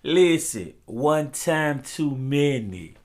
Listen, one time too many.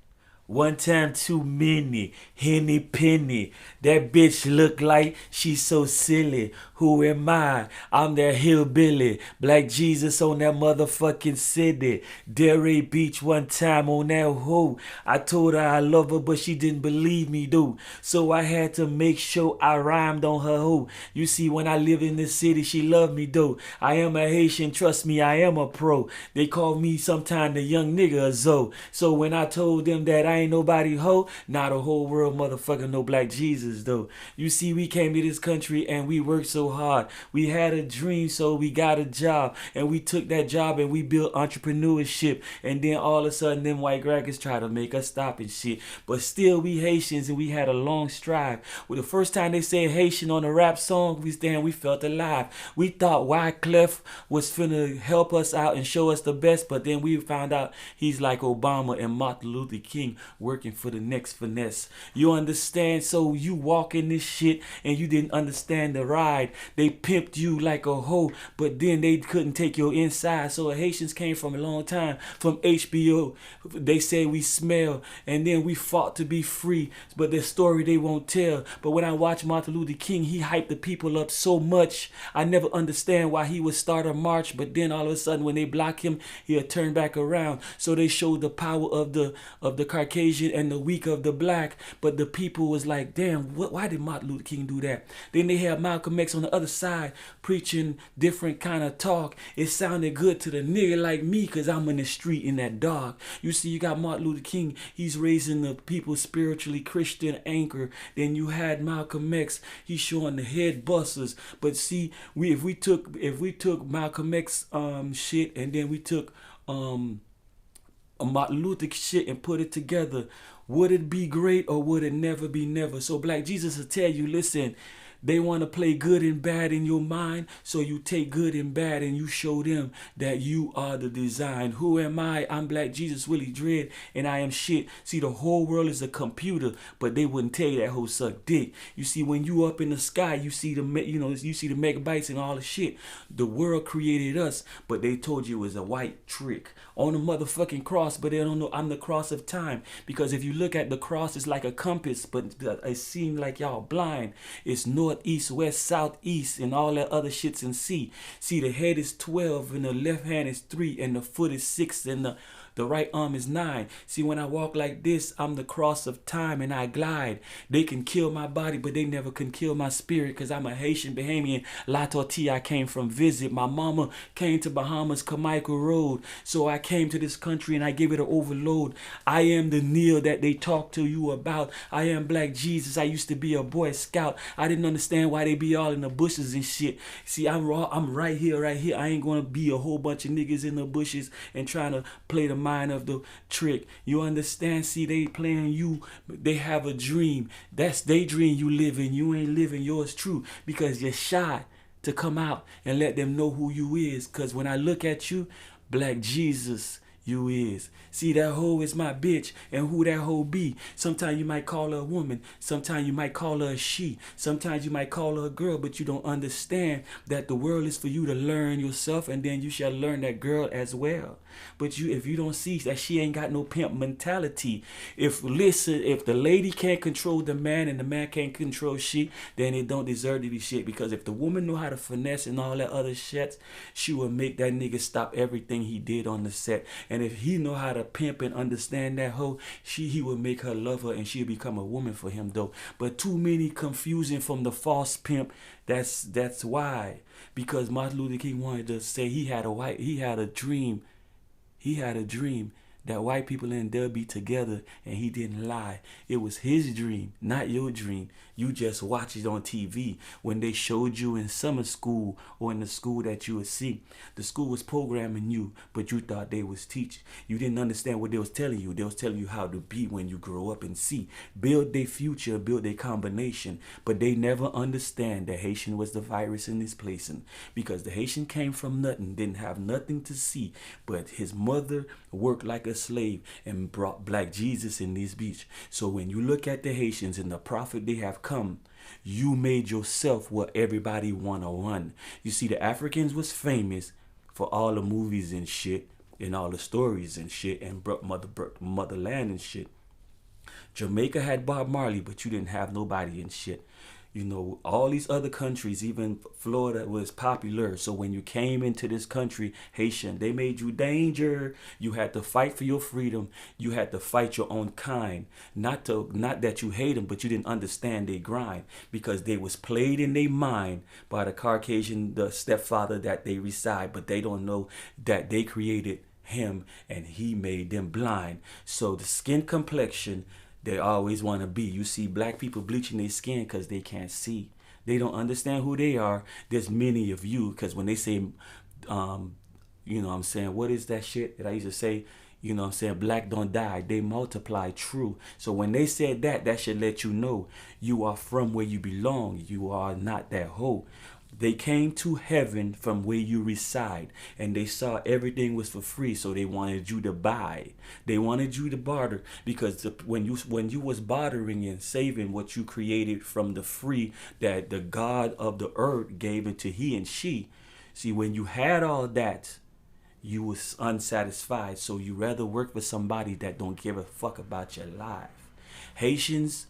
One time too many. Henny Penny. That bitch look like she's so silly. Who am I? I'm that hillbilly. Black Jesus on that motherfucking city. Delray Beach one time on that hoe. I told her I love her, but she didn't believe me, though. So I had to make sure I rhymed on her hoe. You see, when I live in this city, she loved me, though. I am a Haitian, trust me, I am a pro. They call me sometime the young nigga a Zoe. So when I told them that I ain't nobody hoe, not a whole world motherfucker no black Jesus though. You see, we came to this country and we worked so hard. We had a dream, so we got a job, and we took that job and we built entrepreneurship. And then all of a sudden, them white crackers try to make us stop and shit. But still, we Haitians and we had a long stride. Well, the first time they said Haitian on a rap song, we felt alive. We thought Wyclef was finna help us out and show us the best, but then we found out he's like Obama and Martin Luther King working for the next finesse. You understand? So you walk in this shit and you didn't understand the ride. They pimped you like a hoe, but then they couldn't take your inside. So the Haitians came from a long time, from HBO. They say we smell, and then we fought to be free, but their story they won't tell. But when I watch Martin Luther King, he hyped the people up so much. I never understand why he would start a march, but then all of a sudden when they block him, he'll turn back around. So they showed the power of the Caucasian and the weak of the black. But the people was like, damn, why did Martin Luther King do that? Then they had Malcolm X on the other side preaching different kind of talk. It sounded good to the nigga like me because I'm in the street in that dark. You see, you got Martin Luther King. He's raising the people spiritually Christian anchor. Then you had Malcolm X. He's showing the head busters. But see, if we took Malcolm X shit and then we took a Martin Luther shit and put it together, would it be great or would it never be never? So Black Jesus will tell you, listen, they want to play good and bad in your mind, so you take good and bad and you show them that you are the design. Who am I? I'm Black Jesus Willie Dread, and I am shit. See, the whole world is a computer, but they wouldn't tell you that whole suck dick. You see, when you up in the sky, you see you see the megabytes and all the shit. The world created us, but they told you it was a white trick on the motherfucking cross, but they don't know I'm the cross of time. Because if you look at the cross, it's like a compass, but it seems like y'all blind. It's north, east, west, south, east, and all that other shits in C. See, the head is 12, and the left hand is 3, and the foot is 6, and the right arm is 9. See, when I walk like this, I'm the cross of time and I glide. They can kill my body, but they never can kill my spirit because I'm a Haitian Bahamian. La Tortilla, I came from visit. My mama came to Bahamas, Carmichael Road. So I came to this country and I gave it an overload. I am the Neil that they talk to you about. I am Black Jesus. I used to be a Boy Scout. I didn't understand why they be all in the bushes and shit. See, I'm right here, right here. I ain't going to be a whole bunch of niggas in the bushes and trying to play the mind of the trick. You understand? See, they playing you. They have a dream. That's their dream you live in. You ain't living yours true because you're shy to come out and let them know who you is. Because when I look at you, Black Jesus, you is. See, that hoe is my bitch, and who that hoe be. Sometimes you might call her a woman. Sometimes you might call her a she. Sometimes you might call her a girl, but you don't understand that the world is for you to learn yourself, and then you shall learn that girl as well. But if you don't see that she ain't got no pimp mentality, if the lady can't control the man and the man can't control she, then it don't deserve to be shit. Because if the woman know how to finesse and all that other shit, she will make that nigga stop everything he did on the set. And if he know how to pimp and understand that hoe, he will make her love her and she'll become a woman for him though. But too many confusing from the false pimp. That's why. Because Martin Luther King wanted to say he had a dream. He had a dream that white people and they'll be together, and he didn't lie. It was his dream, not your dream. You just watch it on TV when they showed you in summer school or in the school that you would see. The school was programming you, but you thought they was teaching. You didn't understand what they was telling you. They was telling you how to be when you grow up and see. Build their future, build their combination. But they never understand that Haitian was the virus in this place. And because the Haitian came from nothing, didn't have nothing to see, but his mother worked like a slave and brought Black Jesus in this beach. So when you look at the Haitians and the prophet they have come, you made yourself what everybody wanna run. You see, the Africans was famous for all the movies and shit, in all the stories and shit, and motherland and shit. Jamaica had Bob Marley, but you didn't have nobody and shit. You know, all these other countries, even Florida was popular. So when you came into this country, Haitian, they made you danger. You had to fight for your freedom. You had to fight your own kind. Not that you hate them, but you didn't understand their grind because they was played in their mind by the Caucasian, the stepfather that they reside, but they don't know that they created him and he made them blind. So the skin complexion they always want to be. You see black people bleaching their skin because they can't see. They don't understand who they are. There's many of you because when they say, you know what I'm saying, what is that shit that I used to say? You know what I'm saying, black don't die, they multiply, true. So when they said that, that should let you know you are from where you belong. You are not that hoe. They came to heaven from where you reside, and they saw everything was for free, so they wanted you to buy. They wanted you to barter because when you was bartering and saving what you created from the free that the God of the earth gave it to he and she. See, when you had all that, you was unsatisfied, so you rather work for somebody that don't give a fuck about your life. Haitians,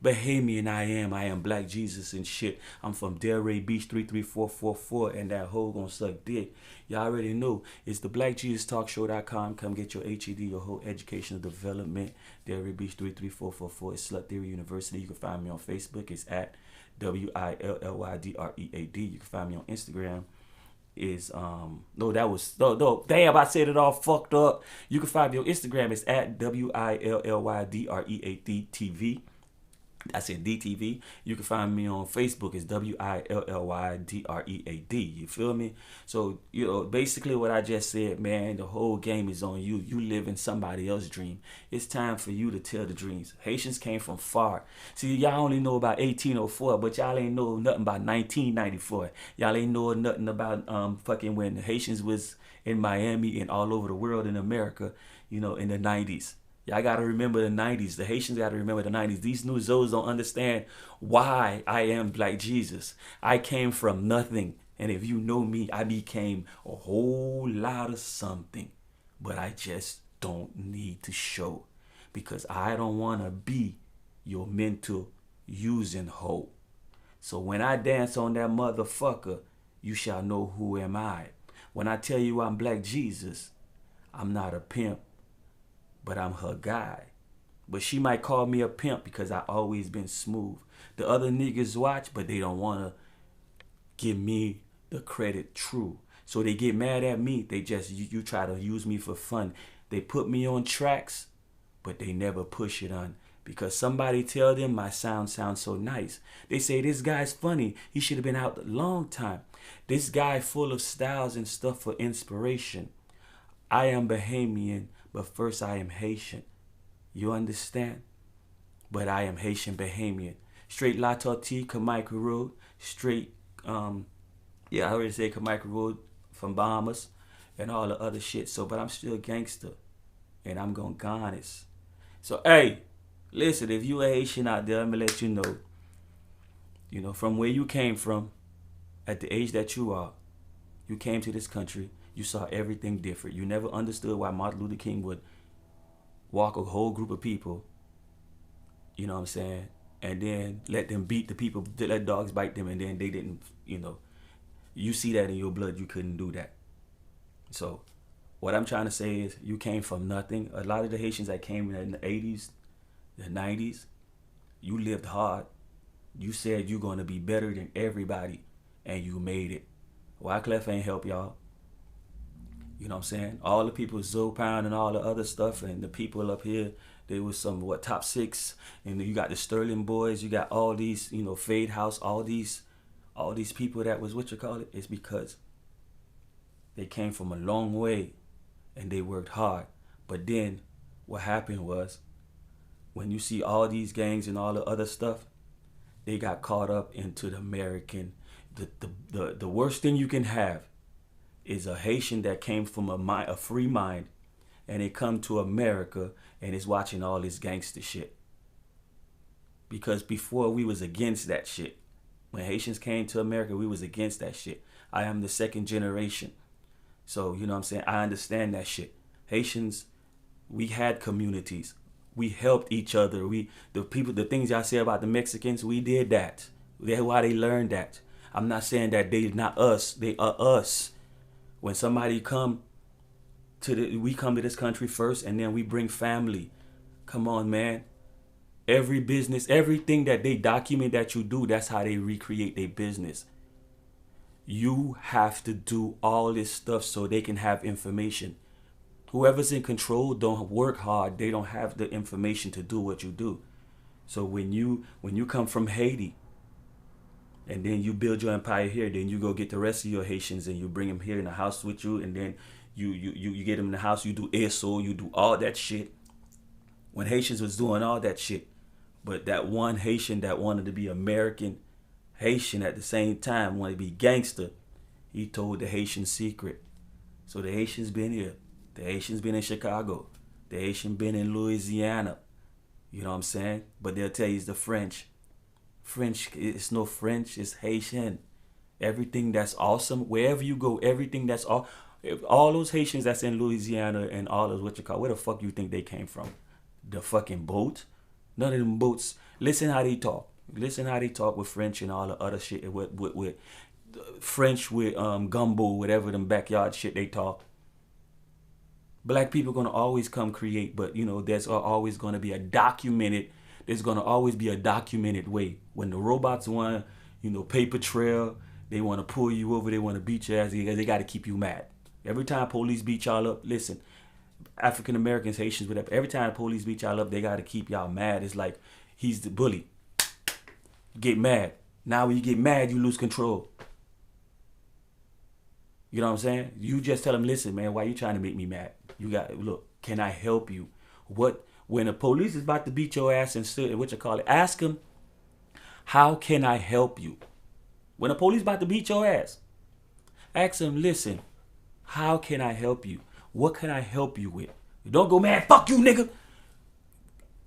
Bahamian, I am Black Jesus and shit. I'm from Delray Beach 33444, and that hoe gonna suck dick. Y'all already know. It's the BlackJesusTalkShow.com. Come get your HED, your whole educational development. Delray Beach 33444. It's Slut Theory University. You can find me on Facebook. It's at WILLYDREAD. You can find me on Instagram. Is no, damn, I said it all fucked up. You can find me on Instagram. It's at WILLYDREAD TV. I said DTV. You can find me on Facebook. It's WILLYDREAD. You feel me? So, you know, basically what I just said, man, the whole game is on you. You live in somebody else's dream. It's time for you to tell the dreams. Haitians came from far. See, y'all only know about 1804, but y'all ain't know nothing about 1994. Y'all ain't know nothing about fucking when the Haitians was in Miami and all over the world in America, you know, in the 90s. Y'all got to remember the 90s. The Haitians got to remember the 90s. These new Zoes don't understand why I am Black Jesus. I came from nothing. And if you know me, I became a whole lot of something. But I just don't need to show. Because I don't want to be your mental using hoe. So when I dance on that motherfucker, you shall know who am I. When I tell you I'm Black Jesus, I'm not a pimp. But I'm her guy. But she might call me a pimp because I always been smooth. The other niggas watch, but they don't want to give me the credit true. So they get mad at me. They just, you try to use me for fun. They put me on tracks, but they never push it on. Because somebody tell them my sound sounds so nice. They say, this guy's funny. He should have been out a long time. This guy full of styles and stuff for inspiration. I am Bahamian. But first I am Haitian. You understand? But I am Haitian Bahamian. Straight La Tortue, Kamaica Road. Straight, I already said Kamaica Road from Bahamas and all the other shit. So, but I'm still gangster. And I'm gonna be honest. So, hey, listen, if you a Haitian out there, I'm gonna let you know, from where you came from, at the age that you are, you came to this country. You saw everything different. You never understood why Martin Luther King would walk a whole group of people, you know what I'm saying, and then let them beat the people, let dogs bite them, and then they didn't, you see that in your blood, you couldn't do that. So what I'm trying to say is you came from nothing. A lot of the Haitians that came in the 80s, the 90s, you lived hard. You said you're going to be better than everybody, and you made it. Wyclef ain't help y'all. You know what I'm saying? All the people, Zoe Pound and all the other stuff, and the people up here, they was some, top 6, and you got the Sterling Boys, you got all these, Fade House, all these people that was, it's because they came from a long way, and they worked hard. But then, what happened was, when you see all these gangs and all the other stuff, they got caught up into the American, the worst thing you can have is a Haitian that came from a free mind, and they come to America and is watching all this gangster shit. Because before we was against that shit. When Haitians came to America, we was against that shit. I am the second generation. So, you know what I'm saying? I understand that shit. Haitians, we had communities. We helped each other. The things y'all say about the Mexicans, we did that. That's why they learned that. I'm not saying that they not us. They are us. When somebody we come to this country first, and then we bring family. Come on, man. Every business, everything that they document that you do, that's how they recreate their business. You have to do all this stuff so they can have information. Whoever's in control don't work hard. They don't have the information to do what you do. So when you come from Haiti, and then you build your empire here, then you go get the rest of your Haitians and you bring them here in the house with you, and then you get them in the house, you do ESO, you do all that shit. When Haitians was doing all that shit, but that one Haitian that wanted to be American Haitian at the same time, wanted to be gangster, he told the Haitian secret. So the Haitians been here. The Haitians been in Chicago. The Haitian been in Louisiana. You know what I'm saying? But they'll tell you it's the French. French, it's no French, it's Haitian. Everything that's awesome, wherever you go, everything that's all those Haitians that's in Louisiana and all those where the fuck you think they came from? The fucking boat? None of them boats. Listen how they talk. Listen how they talk with French and all the other shit with French with gumbo, whatever them backyard shit they talk. Black people gonna always come create, but you know there's always gonna be there's gonna always be a documented way. When the robots want, paper trail, they want to pull you over, they want to beat your ass, they got to keep you mad. Every time police beat y'all up, listen, African Americans, Haitians, whatever, every time police beat y'all up, they got to keep y'all mad. It's like, he's the bully. Get mad. Now when you get mad, you lose control. You know what I'm saying? You just tell them, listen, man, why you trying to make me mad? Look, can I help you? When the police is about to beat your ass and ask them, how can I help you? When the police about to beat your ass, ask them, listen, how can I help you? What can I help you with? Don't go, man, fuck you, nigga.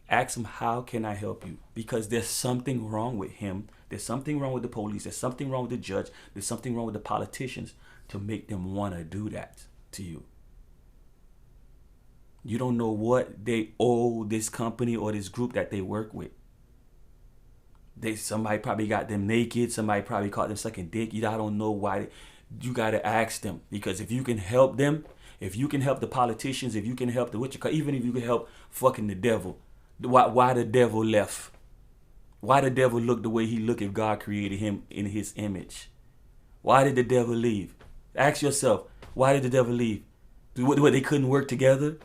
Ask them, how can I help you? Because there's something wrong with him. There's something wrong with the police. There's something wrong with the judge. There's something wrong with the politicians to make them want to do that to you. You don't know what they owe this company or this group that they work with. Somebody probably got them naked. Somebody probably caught them sucking dick. I don't know why. You got to ask them. Because if you can help them, if you can help the politicians, if you can help even if you can help fucking the devil, why the devil left? Why the devil look the way he look if God created him in his image? Why did the devil leave? Ask yourself, why did the devil leave? What, they couldn't work together?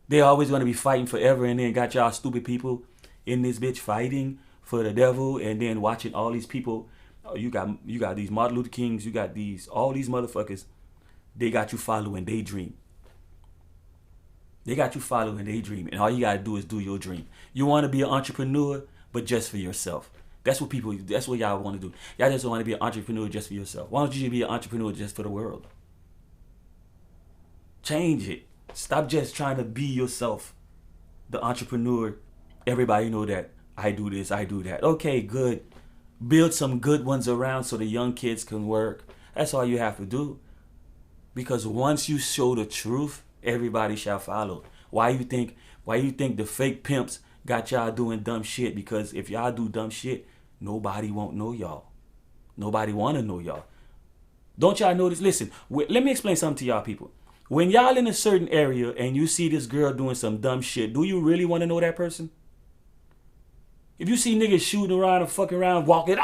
They always going to be fighting forever, and then got y'all stupid people in this bitch fighting for the devil, and then watching all these people. You got these Martin Luther Kings, you got all these motherfuckers. They got you following their dream. They got you following their dream, and all you gotta do is do your dream. You want to be an entrepreneur, but just for yourself. That's what y'all want to do. Y'all just want to be an entrepreneur just for yourself. Why don't you be an entrepreneur just for the world? Change it. Stop just trying to be yourself, the entrepreneur. Everybody know that I do this, I do that. Okay, good. Build some good ones around so the young kids can work. That's all you have to do. Because once you show the truth, everybody shall follow. Why you think the fake pimps got y'all doing dumb shit? Because if y'all do dumb shit, nobody won't know y'all. Nobody want to know y'all. Don't y'all notice? Listen, let me explain something to y'all people. When y'all in a certain area and you see this girl doing some dumb shit, do you really want to know that person? If you see niggas shooting around and fucking around, walking,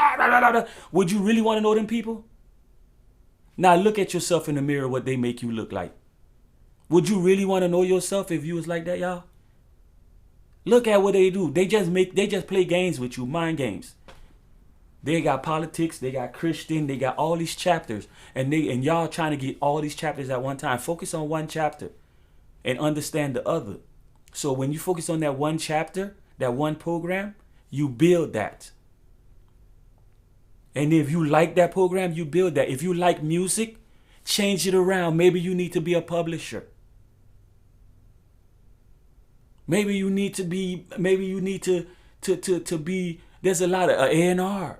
would you really want to know them people? Now look at yourself in the mirror, what they make you look like. Would you really want to know yourself if you was like that, y'all? Look at what they do. They just play games with you, mind games. They got politics, they got Christian, they got all these chapters, and y'all trying to get all these chapters at one time. Focus on one chapter and understand the other. So when you focus on that one chapter, that one program, you build that. And if you like that program, you build that. If you like music, change it around. Maybe you need to be a publisher. Maybe you need to be, there's a lot of A&R.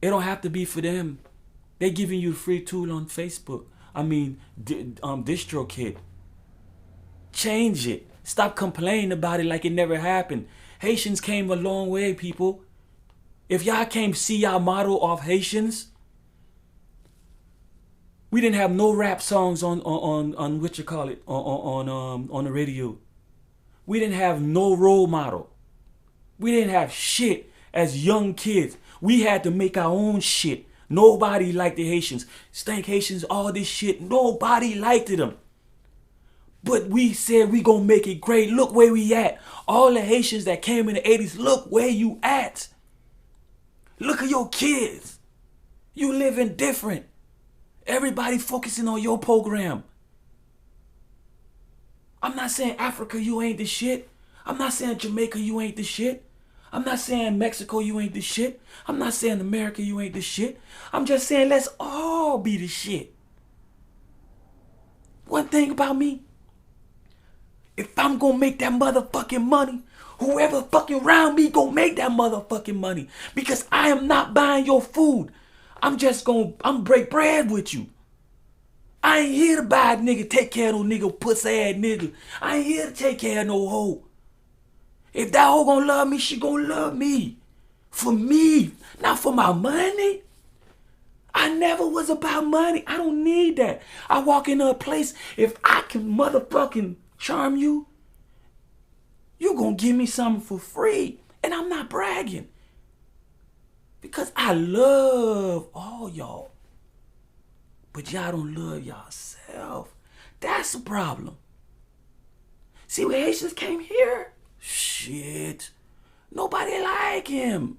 It don't have to be for them. They're giving you a free tool on Facebook, DistroKid. Change it. Stop complaining about it like it never happened. Haitians came a long way, people. If y'all can't see y'all model off Haitians, we didn't have no rap songs on what you call it on the radio. We didn't have no role model. We didn't have shit as young kids. We had to make our own shit. Nobody liked the Haitians. Stank Haitians, all this shit. Nobody liked them. But we said we gonna make it great. Look where we at. All the Haitians that came in the 80s, look where you at. Look at your kids. You living different. Everybody focusing on your program. I'm not saying Africa, you ain't the shit. I'm not saying Jamaica, you ain't the shit. I'm not saying Mexico, you ain't the shit. I'm not saying America, you ain't the shit. I'm just saying let's all be the shit. One thing about me, if I'm gonna make that motherfucking money, whoever fucking around me gonna make that motherfucking money. Because I am not buying your food. I'm break bread with you. I ain't here to buy a nigga, take care of no nigga, pussy ass nigga. I ain't here to take care of no hoe. If that hoe gonna love me, she gonna love me. For me, not for my money. I never was about money. I don't need that. I walk into a place, if I can motherfucking charm you, you gonna give me something for free. And I'm not bragging. Because I love all y'all. But y'all don't love yourself. That's the problem. See, when Haitians came here, shit, nobody like him.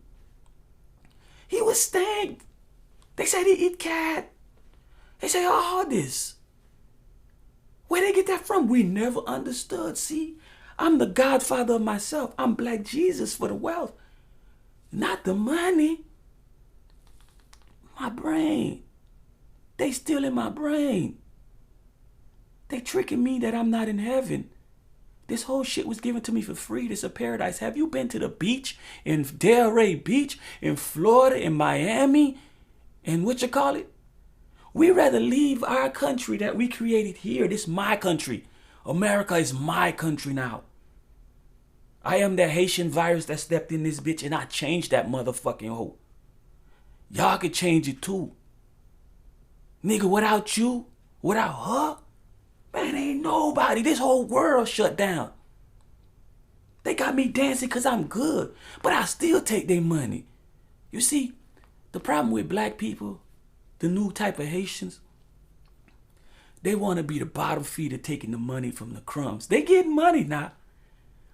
He was stank. They said he eat cat. They say all this. Where they get that from? We never understood. See, I'm the godfather of myself. I'm Black Jesus for the wealth. Not the money. My brain. They still in my brain. They tricking me that I'm not in heaven. This whole shit was given to me for free. This is a paradise. Have you been to the beach in Delray Beach, in Florida, in Miami, and what you call it? We rather leave our country that we created here. This is my country. America is my country now. I am that Haitian virus that stepped in this bitch and I changed that motherfucking hoe. Y'all could change it too. Nigga, without you, without her, man, ain't nobody. This whole world shut down. They got me dancing because I'm good, but I still take their money. You see, the problem with black people, the new type of Haitians, they want to be the bottom feeder taking the money from the crumbs. They get money now,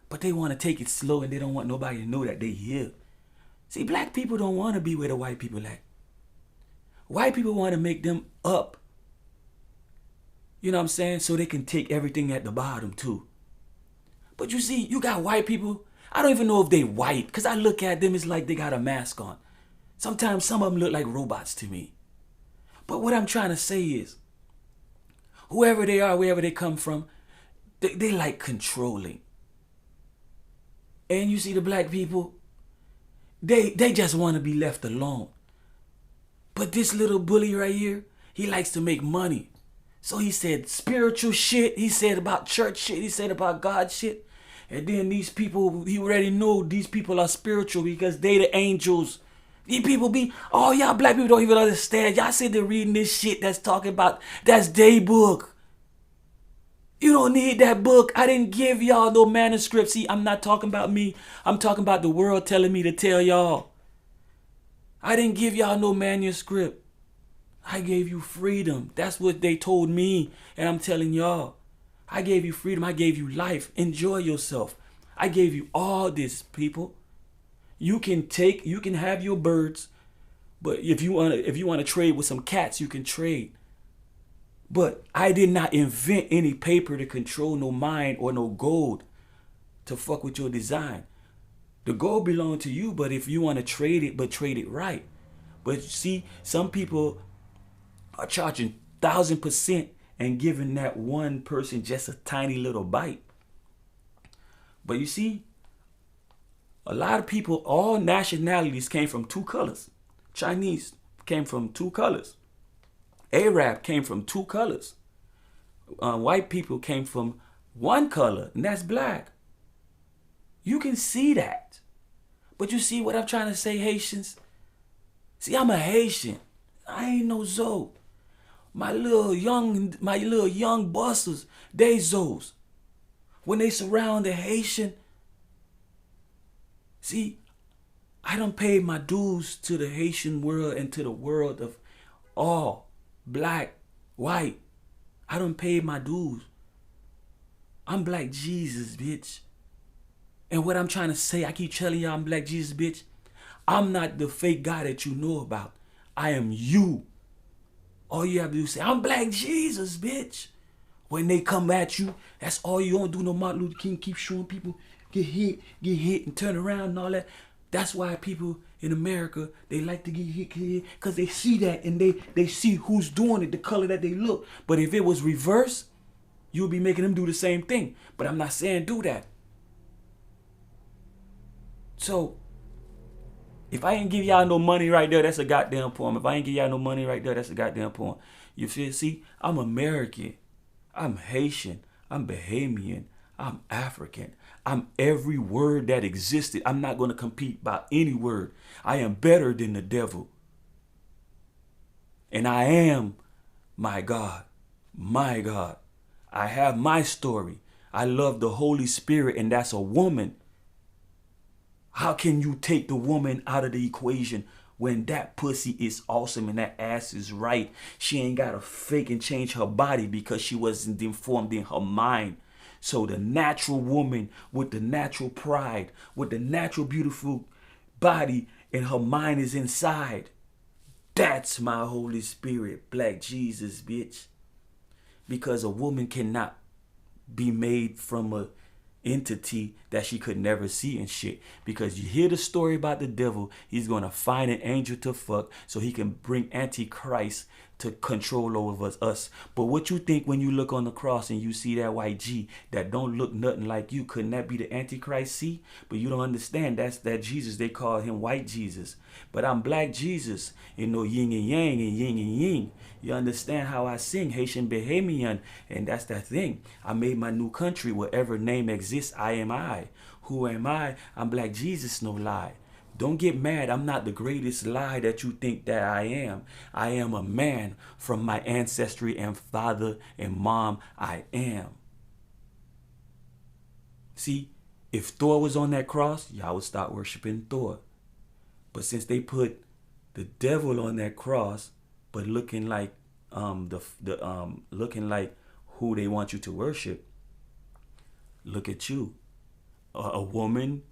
but they want to take it slow and they don't want nobody to know that they here. See, black people don't want to be where the white people at. White people want to make them up. You know what I'm saying? So they can take everything at the bottom too. But you see, you got white people. I don't even know if they white because I look at them, it's like they got a mask on. Sometimes some of them look like robots to me. But what I'm trying to say is, whoever they are, wherever they come from, they like controlling. And you see the black people, they just want to be left alone. But this little bully right here, he likes to make money. So he said spiritual shit. He said about church shit. He said about God shit. And then these people, he already know these people are spiritual because they the angels. These people be, oh, y'all black people don't even understand. Y'all sit there reading this shit that's talking about, that's day book. You don't need that book. I didn't give y'all no manuscript. See, I'm not talking about me. I'm talking about the world telling me to tell y'all. I didn't give y'all no manuscript. I gave you freedom. That's what they told me. And I'm telling y'all, I gave you freedom. I gave you life. Enjoy yourself. I gave you all this, people. You can have your birds, but if you want to trade with some cats, you can trade. But I did not invent any paper to control no mind or no gold to fuck with your design. The gold belongs to you, but if you want to trade it, but trade it right. But see, some people are charging 1,000% and giving that one person just a tiny little bite. But you see, a lot of people, all nationalities came from two colors. Chinese came from two colors. Arab came from two colors. White people came from one color, and that's black. You can see that. But you see what I'm trying to say, Haitians? See, I'm a Haitian. I ain't no Zoe. My little young busters, they Zoes. When they surround the Haitian, see, I done paid my dues to the Haitian world and to the world of all black, white. I done paid my dues. I'm Black Jesus, bitch. And what I'm trying to say, I keep telling y'all I'm Black Jesus, bitch. I'm not the fake guy that you know about. I am you. All you have to do is say, I'm Black Jesus, bitch. When they come at you, that's all you don't do. No Martin Luther King keep showing people get hit, and turn around and all that. That's why people in America, they like to get hit, because they see that and they see who's doing it, the color that they look. But if it was reverse, you would be making them do the same thing. But I'm not saying do that. So, if I ain't give y'all no money right there, that's a goddamn poem. If I ain't give y'all no money right there, that's a goddamn poem. You feel? See, I'm American. I'm Haitian. I'm Bahamian. I'm African. I'm every word that existed. I'm not going to compete by any word. I am better than the devil. And I am my God. My God. I have my story. I love the Holy Spirit, and that's a woman. How can you take the woman out of the equation when that pussy is awesome and that ass is right? She ain't got to fake and change her body because she wasn't informed in her mind. So the natural woman with the natural pride, with the natural beautiful body, and her mind is inside. That's my Holy Spirit, Black Jesus, bitch. Because a woman cannot be made from a entity that she could never see and shit. Because you hear the story about the devil, he's going to find an angel to fuck so he can bring Antichrist to control over us. But what you think when you look on the cross and you see that white G that don't look nothing like you? Couldn't that be the Antichrist? See? But you don't understand. That's that Jesus. They call him white Jesus. But I'm Black Jesus. You know, yin and yang and yin and yin. You understand how I sing Haitian Bahamian, and that's that thing. I made my new country. Whatever name exists, I am I. Who am I? I'm Black Jesus, no lie. Don't get mad. I'm not the greatest lie that you think that I am. I am a man from my ancestry and father and mom. I am. See, if Thor was on that cross, y'all would start worshiping Thor. But since they put the devil on that cross, but looking like looking like who they want you to worship, look at you. A woman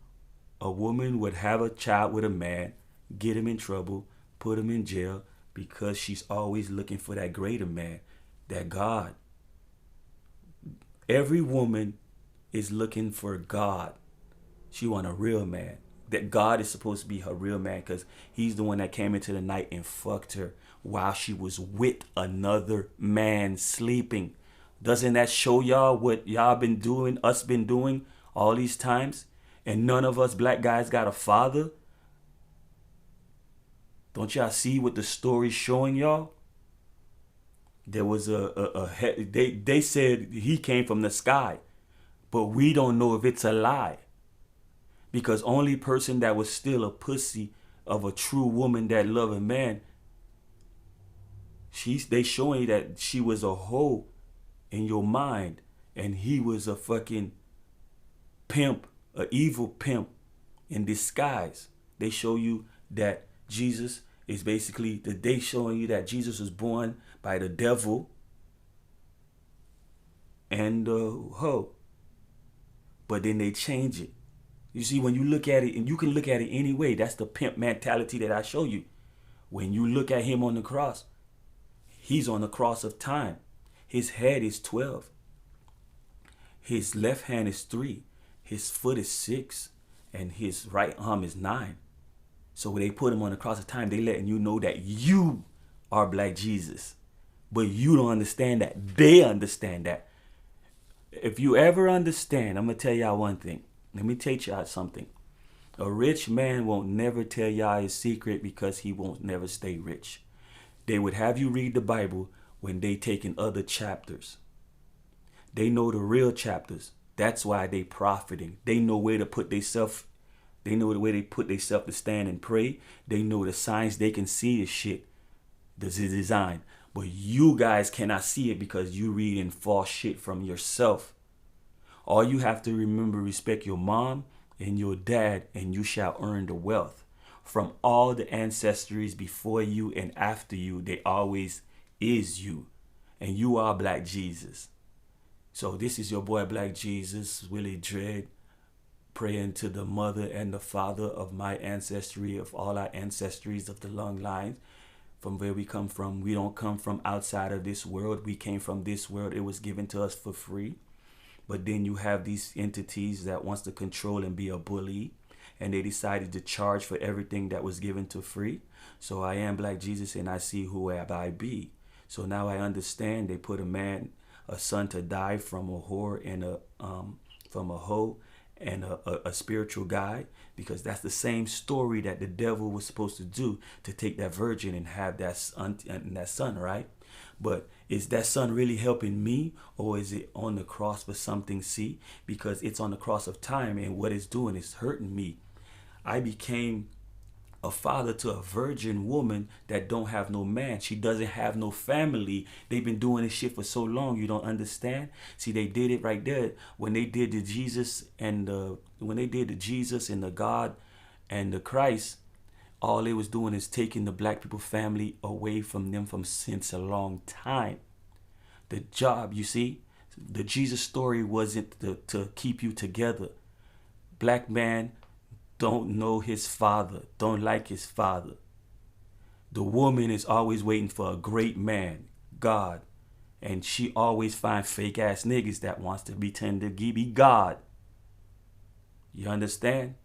would have a child with a man, get him in trouble, put him in jail because she's always looking for that greater man, that God. Every woman is looking for God. She want a real man. That God is supposed to be her real man because he's the one that came into the night and fucked her while she was with another man sleeping. Doesn't that show y'all what y'all been doing, us been doing all these times? And none of us black guys got a father? Don't y'all see what the story's showing y'all? There was they said he came from the sky, but we don't know if it's a lie. Because only person that was still a pussy of a true woman that love a man, they showing you that she was a hoe in your mind, and he was a fucking pimp, a evil pimp in disguise. They show you that Jesus is basically they showing you that Jesus was born by the devil and the hoe. But then they change it. You see, when you look at it, and you can look at it any way, that's the pimp mentality that I show you. When you look at him on the cross, he's on the cross of time. His head is 12. His left hand is 3. His foot is 6. And his right arm is 9. So when they put him on the cross of time, they letting you know that you are Black Jesus. But you don't understand that. They understand that. If you ever understand, I'm going to tell y'all one thing. Let me teach y'all something. A rich man won't never tell y'all his secret because he won't never stay rich. They would have you read the Bible when they taking other chapters. They know the real chapters. That's why they profiting. They know where to put themselves. They know the way they put themselves to stand and pray. They know the signs they can see is shit. This is design. But you guys cannot see it because you reading false shit from yourself. All you have to remember, respect your mom and your dad, and you shall earn the wealth. From all the ancestries before you and after you, they always is you. And you are Black Jesus. So this is your boy Black Jesus, Willie Dread, praying to the mother and the father of my ancestry, of all our ancestries of the long lines, from where we come from. We don't come from outside of this world. We came from this world. It was given to us for free. But then you have these entities that wants to control and be a bully, and they decided to charge for everything that was given to free. So I am Black Jesus, and I see who I be. So now I understand they put a son to die from a whore and from a hoe and a spiritual guy, because that's the same story that the devil was supposed to do, to take that virgin and have that son, right? But is that son really helping me, or is it on the cross for something? See, because it's on the cross of time, and what it's doing is hurting me. I became a father to a virgin woman that don't have no man. She doesn't have no family. They've been doing this shit for so long. You don't understand? See, they did it right there when they did the Jesus and the God and the Christ. All they was doing is taking the Black people family away from them from since a long time. The job, you see, the Jesus story wasn't to keep you together. Black man don't know his father, don't like his father. The woman is always waiting for a great man, God, and she always find fake ass niggas that wants to pretend to be God. You understand?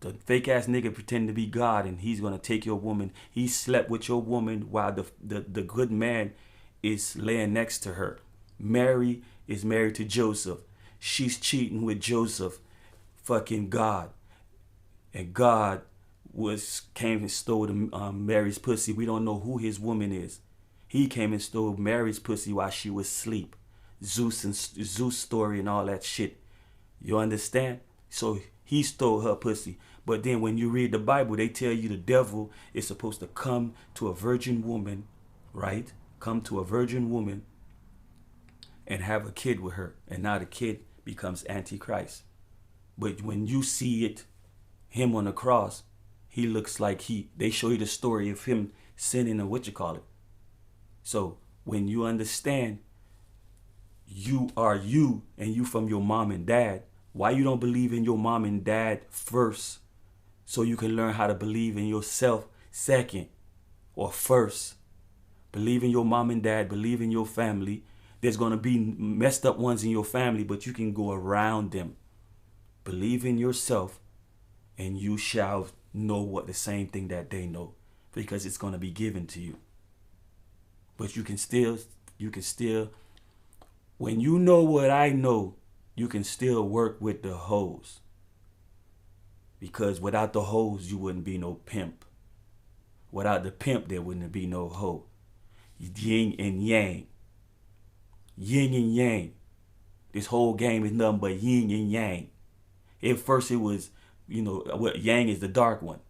The fake ass nigga pretend to be God, and he's gonna take your woman. He slept with your woman while the good man is laying next to her. Mary is married to Joseph. She's cheating with Joseph, fucking God. And God came and stole Mary's pussy. We don't know who his woman is. He came and stole Mary's pussy while she was asleep. Zeus story and all that shit. You understand? So he stole her pussy. But then when you read the Bible, they tell you the devil is supposed to come to a virgin woman, right? Come to a virgin woman and have a kid with her. And now the kid becomes Antichrist. But when you see it, him on the cross, he looks like they show you the story of him sinning, or what you call it. So when you understand you are you and you from your mom and dad, why you don't believe in your mom and dad first, so you can learn how to believe in yourself second or first? Believe in your mom and dad, believe in your family. There's going to be messed up ones in your family, but you can go around them. Believe in yourself, and you shall know what the same thing that they know, because it's going to be given to you. But you can still, when you know what I know, you can still work with the hoes. Because without the hoes, you wouldn't be no pimp. Without the pimp, there wouldn't be no hoe. Yin and yang. Yin and yang. This whole game is nothing but yin and yang. At first it was, what yang is the dark one.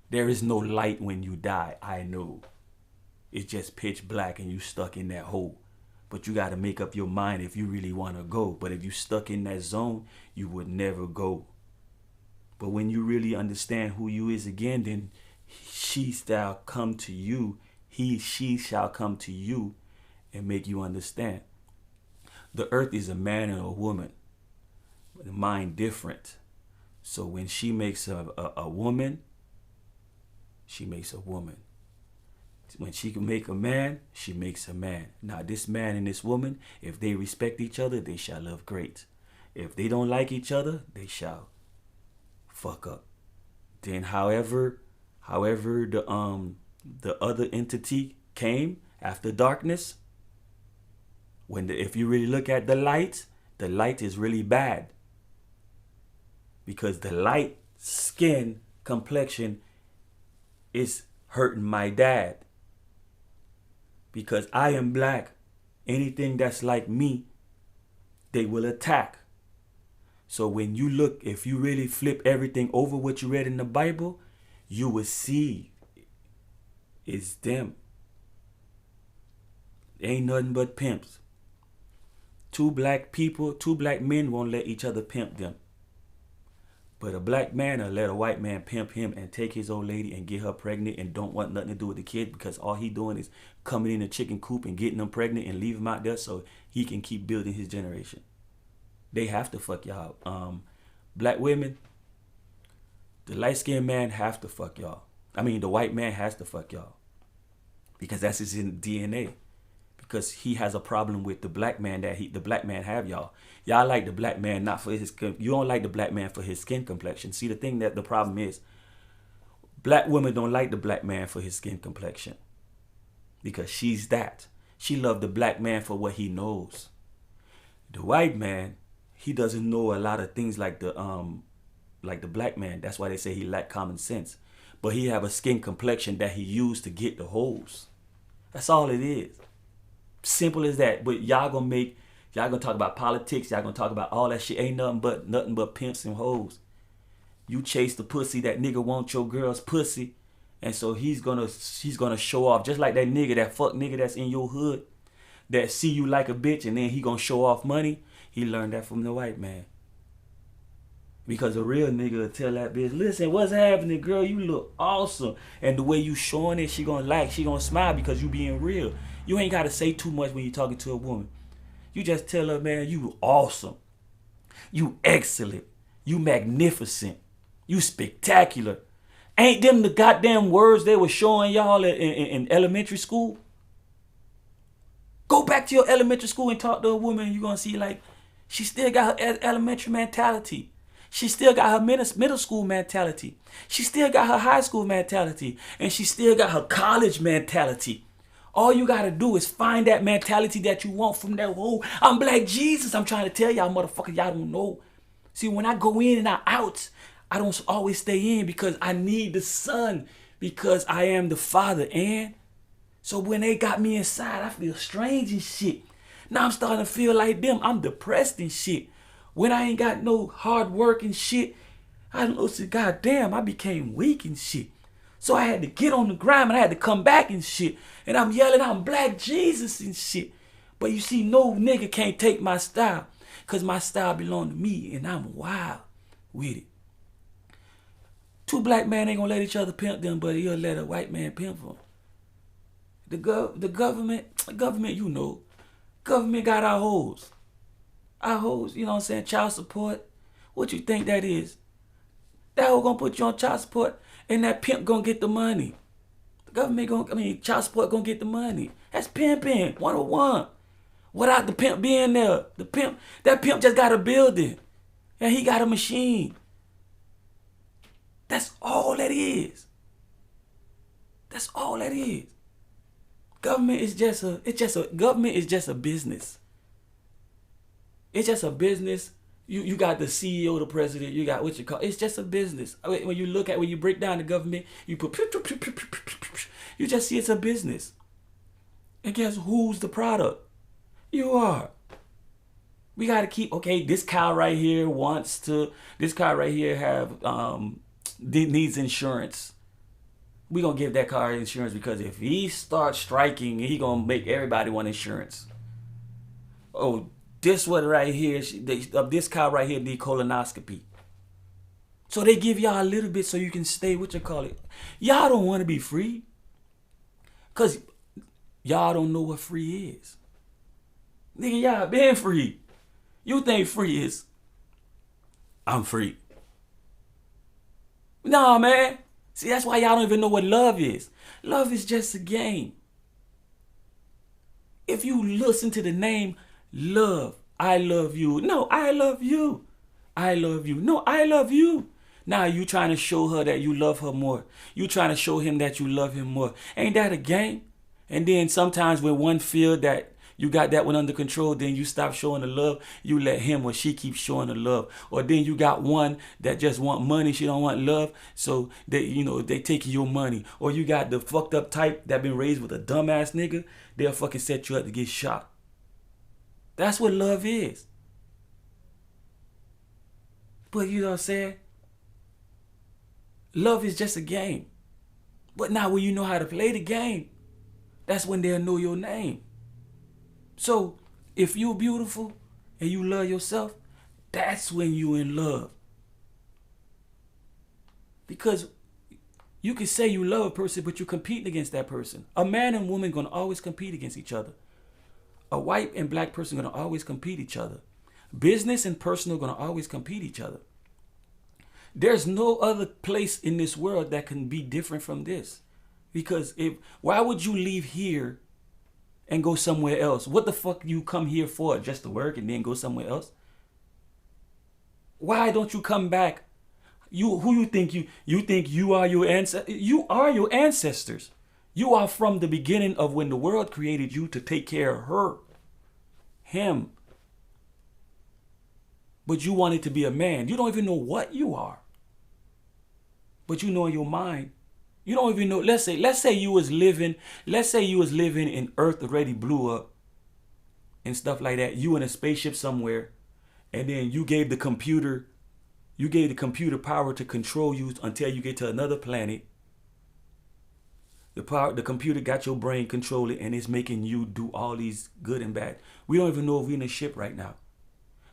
There is no light when you die, I know. It's just pitch black and you stuck in that hole. But you got to make up your mind if you really want to go. But if you stuck in that zone, you would never go. But when you really understand who you is again, then she shall come to you. She shall come to you and make you understand. The earth is a man and a woman. The mind different. So when she makes a woman, she makes a woman. When she can make a man, she makes a man. Now this man and this woman, if they respect each other, they shall love great. If they don't like each other, they shall fuck up. Then however the other entity came after darkness, if you really look at the light is really bad. Because the light skin complexion is hurting my dad. because I am black. Anything that's like me, they will attack. So when you look, if you really flip everything over what you read in the Bible, you will see it's them. Ain't nothing but pimps. Two black men won't let each other pimp them. But a black man will let a white man pimp him and take his old lady and get her pregnant and don't want nothing to do with the kid, because all he doing is coming in a chicken coop and getting them pregnant and leave them out there so he can keep building his generation. They have to fuck y'all. Black women, the light-skinned man have to fuck y'all. I mean, the white man has to fuck y'all. Because that's his DNA. Because he has a problem with the black man that the black man have y'all. Y'all like the black man not for his, you don't like the black man for his skin complexion. See, the thing that the problem is, black women don't like the black man for his skin complexion. Because she's that. She love the black man for what he knows. The white man, he doesn't know a lot of things like the black man. That's why they say he lack common sense. But he have a skin complexion that he used to get the hoes. That's all it is. Simple as that. But y'all gonna talk about politics. Y'all gonna talk about all that shit. Ain't nothing but pimps and hoes. You chase the pussy. That nigga want your girl's pussy, and so he's gonna show off, just like that nigga, that fuck nigga that's in your hood, that see you like a bitch, and then he gonna show off money. He learned that from the white man. Because a real nigga will tell that bitch, listen, what's happening, girl? You look awesome. And the way you showing it, she gonna smile because you being real. You ain't gotta say too much when you talking to a woman. You just tell her, man, you awesome. You excellent. You magnificent. You spectacular. Ain't them the goddamn words they were showing y'all in elementary school? Go back to your elementary school and talk to a woman. You're gonna see, like, she still got her elementary mentality. She still got her middle school mentality. She still got her high school mentality. And she still got her college mentality. All you got to do is find that mentality that you want from that whole, I'm Black Jesus. I'm trying to tell y'all, motherfucker, y'all don't know. See, when I go in and I out, I don't always stay in because I need the son, because I am the father. And so when they got me inside, I feel strange and shit. Now I'm starting to feel like them. I'm depressed and shit. When I ain't got no hard work and shit, I said, goddamn, I became weak and shit. So I had to get on the grind and I had to come back and shit. And I'm yelling, I'm Black Jesus and shit. But you see, no nigga can't take my style, because my style belong to me and I'm wild with it. Two black men ain't gonna let each other pimp them, but he'll let a white man pimp them. The government, you know, government got our hoes. Our hoes, you know what I'm saying, child support. What you think that is? That hoe gonna put you on child support and that pimp gonna get the money. The government child support gonna get the money. That's pimping, 101. Without the pimp being there. That pimp just got a building. And he got a machine. That's all that is. That's all that is. Government is just a business. It's just a business. You got the CEO, the president, you got what you call, it's just a business. When you break down the government, you put, you just see it's a business. And guess who's the product? You are. We got to keep, okay, this cow right here needs insurance. We going to give that car insurance because if he starts striking, he going to make everybody want insurance. Oh, this one right here, this cow right here need colonoscopy. So they give y'all a little bit so you can stay, y'all don't want to be free. Because y'all don't know what free is. Nigga, y'all been free. You think free is, I'm free. Nah, man. See, that's why y'all don't even know what love is. Love is just a game. If you listen to the name love, I love you. No, I love you. I love you. No, I love you. Now you trying to show her that you love her more. You trying to show him that you love him more. Ain't that a game? And then sometimes when one feel that You got that one under control, then you stop showing the love. You let him or she keep showing the love. Or then you got one that just want money, she don't want love, so they taking your money. Or you got the fucked up type that been raised with a dumbass nigga, they'll fucking set you up to get shot. That's what love is. But you know what I'm saying? Love is just a game. But now when you know how to play the game, that's when they'll know your name. So if you're beautiful and you love yourself, that's when you in love. Because you can say you love a person, but you're competing against that person. A man and woman gonna always compete against each other. A white and black person gonna always compete each other. Business and personal gonna always compete each other. There's no other place in this world that can be different from this. Because why would you leave here and go somewhere else? What the fuck you come here for? Just to work and then go somewhere else? Why don't you come back? Who you think you are your ancestors? You are your ancestors. You are from the beginning of when the world created you to take care of him. But you wanted to be a man. You don't even know what you are. But you know in your mind, you don't even know. Let's say you was living in Earth already blew up and stuff like that. You in a spaceship somewhere, and then you gave the computer power to control you until you get to another planet. The computer got your brain control it, and it's making you do all these good and bad. We don't even know if we're in a ship right now.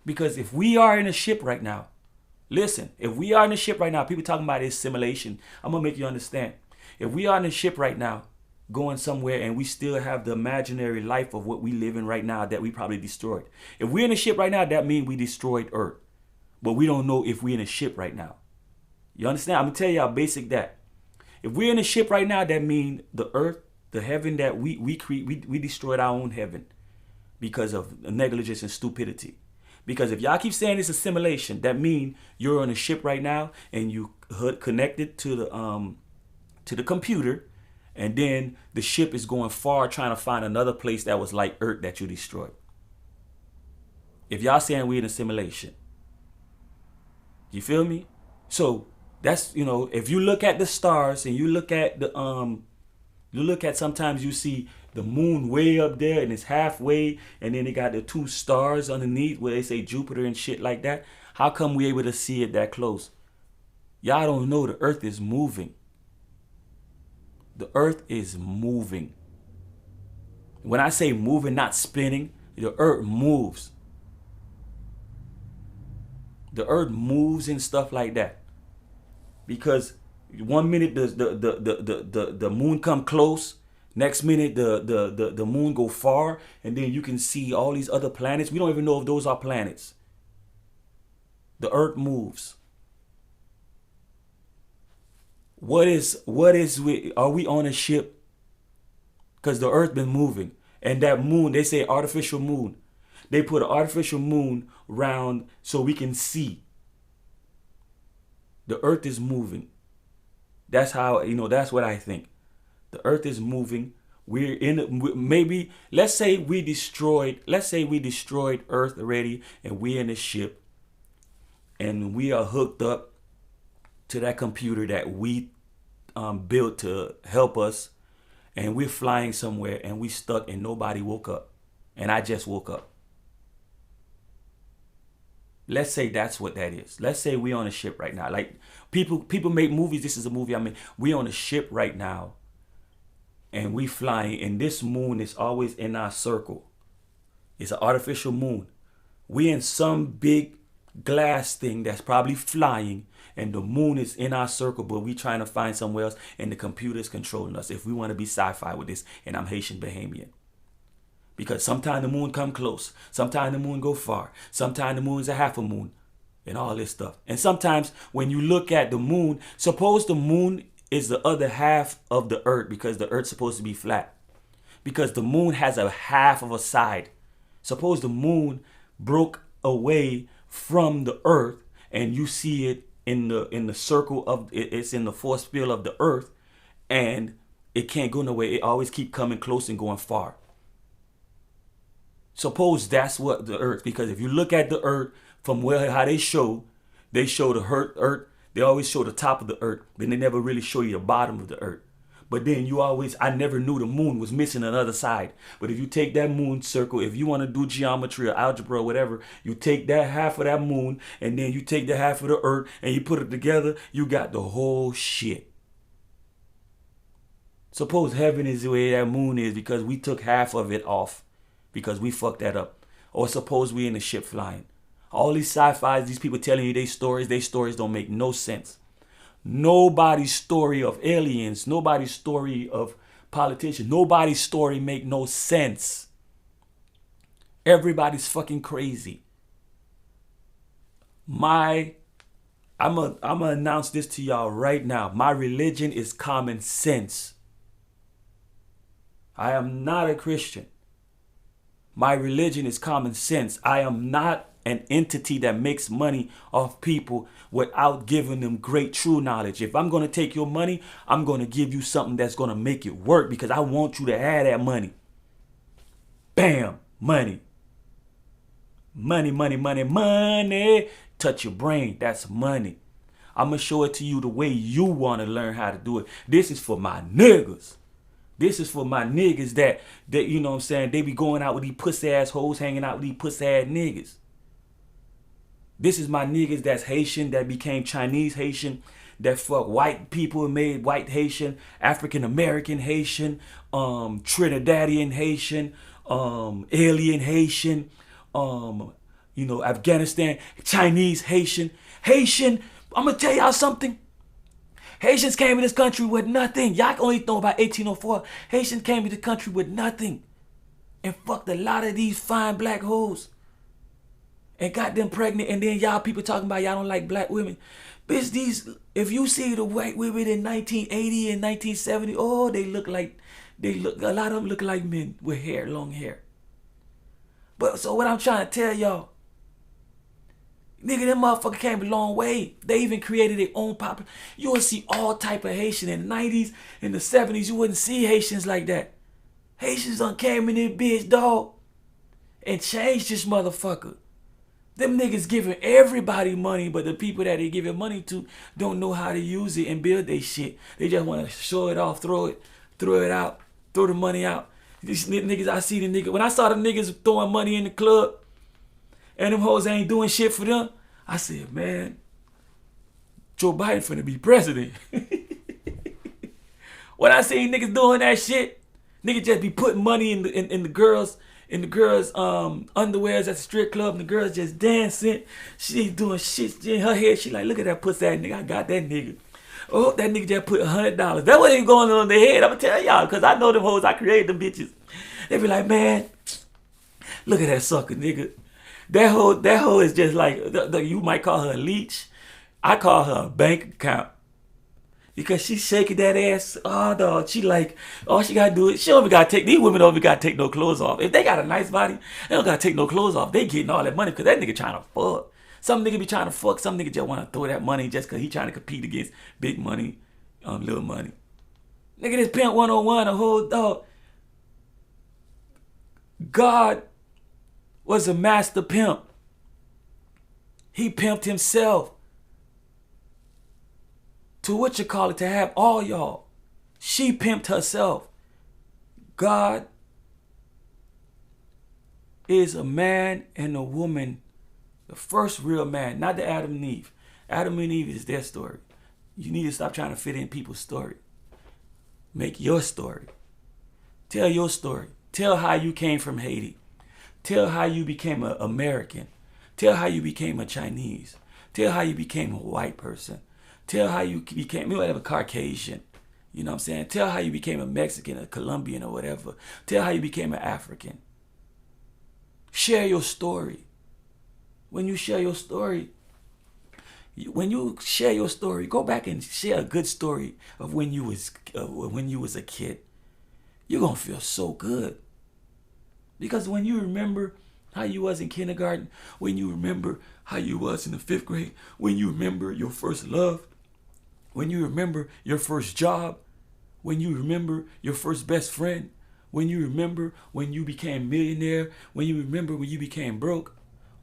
Because if we are in a ship right now, listen, if we are in a ship right now, people talking about this simulation, I'm going to make you understand. If we are in a ship right now, going somewhere, and we still have the imaginary life of what we live in right now that we probably destroyed. If we're in a ship right now, that means we destroyed Earth. But we don't know if we're in a ship right now. You understand? I'm going to tell you how basic that. If we're in a ship right now, that means the Earth, the heaven that we destroyed our own heaven because of negligence and stupidity. Because if y'all keep saying it's a simulation, that means you're on a ship right now and you connected to the computer, and then the ship is going far trying to find another place that was like Earth that you destroyed. If y'all saying we're in a simulation, you feel me? So that's, if you look at the stars and you look at sometimes you see the moon way up there and it's halfway, and then they got the two stars underneath where they say Jupiter and shit like that. How come we able to see it that close? Y'all don't know the Earth is moving. The Earth is moving. When I say moving, not spinning, the Earth moves. The Earth moves and stuff like that. Because 1 minute the moon come close, next minute the moon go far, and then you can see all these other planets. We don't even know if those are planets. The Earth moves. Are we on a ship? Because the Earth been moving. And that moon, they say artificial moon. They put an artificial moon around so we can see. The Earth is moving. That's how, that's what I think. The Earth is moving. We're maybe, let's say we destroyed Earth already, and we're in a ship, and we are hooked up to that computer that we built to help us, and we're flying somewhere, and we stuck, and nobody woke up, and I just woke up. Let's say that's what that is. Let's say we're on a ship right now. Like people make movies. This is a movie I mean. We're on a ship right now, and we flying, and this moon is always in our circle. It's an artificial moon. We in some big glass thing that's probably flying, and the moon is in our circle, but we trying to find somewhere else, and the computer is controlling us. If we want to be sci-fi with this, and I'm Haitian Bahamian. Because sometimes the moon come close. Sometimes the moon go far. Sometimes the moon is a half a moon. And all this stuff. And sometimes when you look at the moon, suppose the moon is the other half of the Earth, because the Earth's supposed to be flat. Because the moon has a half of a side. Suppose the moon broke away from the Earth, and you see it in the circle of it's in the force field of the Earth, and it can't go nowhere. It always keep coming close and going far. Suppose that's what the earth, because if you look at the earth from where how they show the earth, they always show the top of the earth, but they never really show you the bottom of the earth. But then I never knew the moon was missing another side. But if you take that moon circle, if you want to do geometry or algebra or whatever, you take that half of that moon and then you take the half of the earth and you put it together, you got the whole shit. Suppose heaven is the way that moon is because we took half of it off because we fucked that up. Or suppose we in a ship flying. All these sci-fis, these people telling you their stories don't make no sense. Nobody's story of aliens, nobody's story of politicians, nobody's story make no sense. Everybody's fucking crazy. I'm gonna announce this to y'all right now. My religion is common sense. I am not a Christian. My religion is common sense. I am not an entity that makes money off people without giving them great true knowledge. If I'm going to take your money, I'm going to give you something that's going to make it work because I want you to have that money. Bam, money. Money, money, money, money. Touch your brain. That's money. I'm going to show it to you the way you want to learn how to do it. This is for my niggas. This is for my niggas that you know what I'm saying, they be going out with these pussy ass hoes, hanging out with these pussy ass niggas. This is my niggas that's Haitian, that became Chinese Haitian, that fuck white people and made white Haitian, African American Haitian, Trinidadian Haitian, alien Haitian, Afghanistan, Chinese Haitian. Haitian, I'm gonna tell y'all something. Haitians came in this country with nothing. Y'all only know about 1804. Haitians came to the country with nothing and fucked a lot of these fine black hoes and got them pregnant. And then y'all people talking about y'all don't like black women. Bitch, if you see the white women in 1980 and 1970, oh, a lot of them look like men with hair, long hair. But so what I'm trying to tell y'all, nigga, them motherfucker came a long way. They even created their own pop. You would see all type of Haitian in the 90s, in the 70s. You wouldn't see Haitians like that. Haitians done came in this bitch, dog, and changed this motherfucker. Them niggas giving everybody money, but the people that they giving money to don't know how to use it and build their shit. They just want to show it off, throw it out, throw the money out. These niggas, I see the niggas. When I saw the niggas throwing money in the club, and them hoes ain't doing shit for them, I said, man, Joe Biden finna be president. When I see niggas doing that shit, niggas just be putting money in the girls underwears at the strip club, and the girls just dancing. She ain't doing shit in her head. She like, look at that pussy ass nigga. I got that nigga. Oh, that nigga just put $100. That what ain't going on in their head. I'ma tell y'all, cause I know them hoes. I created them bitches. They be like, man, look at that sucker, nigga. That hoe is just like, you might call her a leech. I call her a bank account. Because she's shaking that ass. Oh, dog. She like, all she got to do is, these women don't even got to take no clothes off. If they got a nice body, they don't got to take no clothes off. They getting all that money because that nigga trying to fuck. Some nigga be trying to fuck. Some nigga just want to throw that money just because he trying to compete against big money, little money. Nigga, this Pimp 101, a whole dog. God was a master pimp. He pimped himself to to have all y'all. She pimped herself. God is a man and a woman, the first real man, not the Adam and Eve. Adam and Eve is their story. You need to stop trying to fit in people's story. Make your story. Tell your story. Tell how you came from Haiti. Tell how you became an American. Tell how you became a Chinese. Tell how you became a white person. Tell how you became, whatever, Caucasian. You know what I'm saying? Tell how you became a Mexican, a Colombian, or whatever. Tell how you became an African. Share your story. When you share your story, go back and share a good story of when you was a kid. You're gonna feel so good. Because when you remember how you was in kindergarten, when you remember how you was in the 5th grade, when you remember your first love, when you remember your first job, when you remember your first best friend, When you remember when you became millionaire, when you remember when you became broke,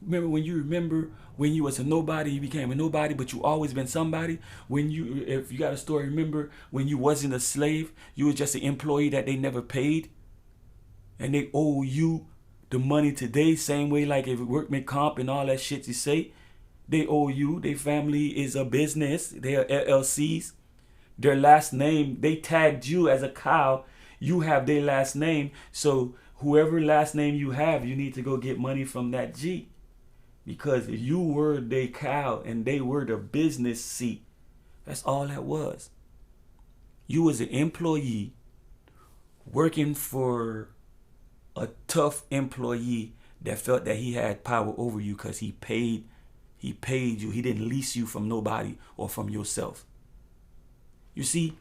remember when you was a nobody, you became a nobody, but you always been somebody. When you, if you got a story, remember when you wasn't a slave, you was just an employee that they never paid, and they owe you the money today, same way like if workman comp and all that shit you say, they owe you. Their family is a business. They are LLCs. Their last name, they tagged you as a cow. You have their last name. So whoever last name you have, you need to go get money from that G. Because if you were their cow and they were the business seat, that's all that was. You was an employee working for a tough employee that felt that he had power over you because he paid you. He didn't lease you from nobody or from yourself. You see,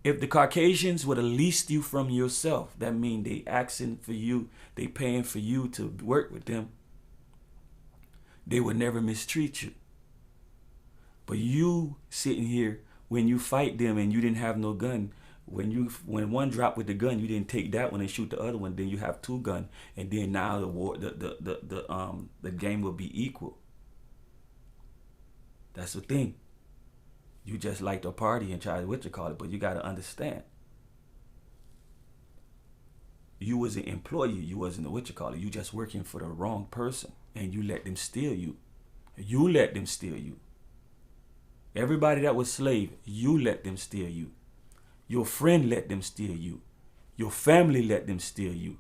if the Caucasians would have leased you from yourself, that means they asking for you, they paying for you to work with them, they would never mistreat you. But you sitting here, when you fight them and you didn't have no gun, when one dropped with the gun, you didn't take that one and shoot the other one. Then you have two guns, and then now the game will be equal. That's the thing. You just like to party and try to but you gotta understand. You was an employee. You wasn't a You just working for the wrong person, and you let them steal you. You let them steal you. Everybody that was slave, you let them steal you. Your friend let them steal you. Your family let them steal you.